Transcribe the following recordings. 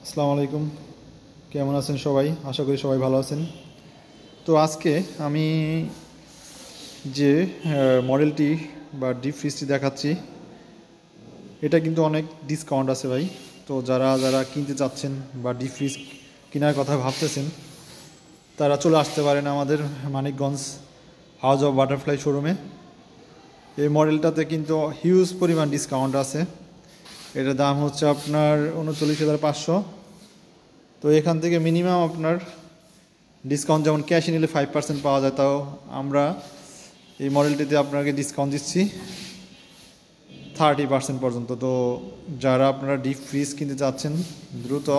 আসসালামু আলাইকুম। কেমন আছেন সবাই? আশা করি সবাই ভালো আছেন। তো আজকে আমি যে মডেলটি বা ডিপ ফ্রিজটি দেখাচ্ছি, এটা কিন্তু অনেক ডিসকাউন্ট আছে ভাই। তো যারা যারা কিনতে চাচ্ছেন বা ডিপ ফ্রিজ কেনার কথা ভাবতেছেন, তারা চলে আসতে পারেন আমাদের মানিকগঞ্জ হাউস অফ বাটারফ্লাই শোরুমে। এই মডেলটাতে কিন্তু হিউজ পরিমাণ ডিসকাউন্ট আছে। এটার দাম হচ্ছে আপনার 39,500। তো এখান থেকে মিনিমাম আপনার ডিসকাউন্ট, যেমন ক্যাশে নিলে 5% পাওয়া যায়, তাও আমরা এই মডেলটিতে আপনাকে ডিসকাউন্ট দিচ্ছি 30% পর্যন্ত। তো যারা আপনারা ডিপ ফ্রিজ কিনতে চাচ্ছেন, দ্রুত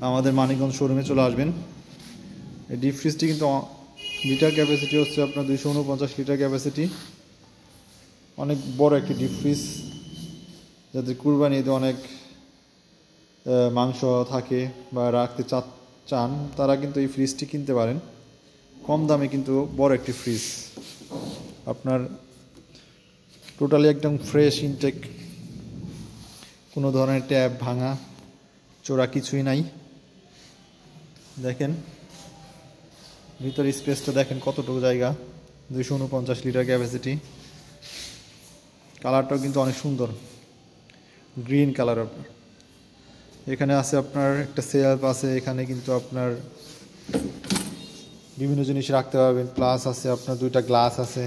আমাদের মানিকগঞ্জ শোরুমে চলে আসবেন। এই ডিপ ফ্রিজটি কিন্তু লিটার ক্যাপাসিটি হচ্ছে আপনার 249 লিটার ক্যাপাসিটি। অনেক বড় একটি ডিপ ফ্রিজ, যাদের কুরবানিতে অনেক মাংস থাকে বা রাখতে চান, তারা কিন্তু এই ফ্রিজটি কিনতে পারেন। কম দামে কিন্তু বড় একটি ফ্রিজ, আপনার টোটালি একদম ফ্রেশ ইনটেক, কোনো ধরনের ট্যাপ ভাঙা চোরা কিছুই নাই। দেখেন ভিতরে স্পেসটা দেখেন কতটুকু জায়গা, 249 লিটার ক্যাপাসিটি। কালারটাও কিন্তু অনেক সুন্দর, গ্রিন কালার। আপনার এখানে আছে আপনার একটা সেলফ আছে, এখানে কিন্তু আপনার বিভিন্ন জিনিস রাখতে পারবেন। প্লাস আছে আপনার দুইটা গ্লাস আছে,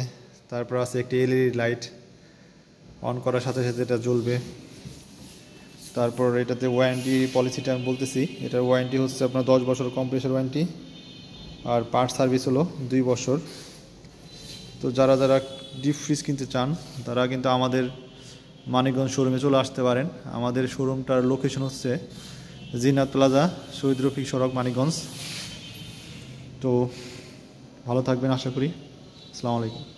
তারপর আছে একটি এলইডি লাইট, অন করার সাথে সাথে এটা জ্বলবে। তারপর এটাতে ওয়ারেন্টি পলিসিটা আমি বলতেছি, এটার ওয়ারেন্টি হচ্ছে আপনার 10 বছর কম্প্রেসর ওয়ারেন্টি, আর পার্ট সার্ভিস হলো 2 বছর। তো যারা যারা ডিপ ফ্রিজ কিনতে চান, তারা কিন্তু আমাদের মানিকগঞ্জ শোরুমে চলে আসতে পারেন। আমাদের শোরুমটার লোকেশন হচ্ছে জিনাত প্লাজা, শহীদ রফিক সড়ক, মানিকগঞ্জ। তো ভালো থাকবেন আশা করি। আসসালামু আলাইকুম।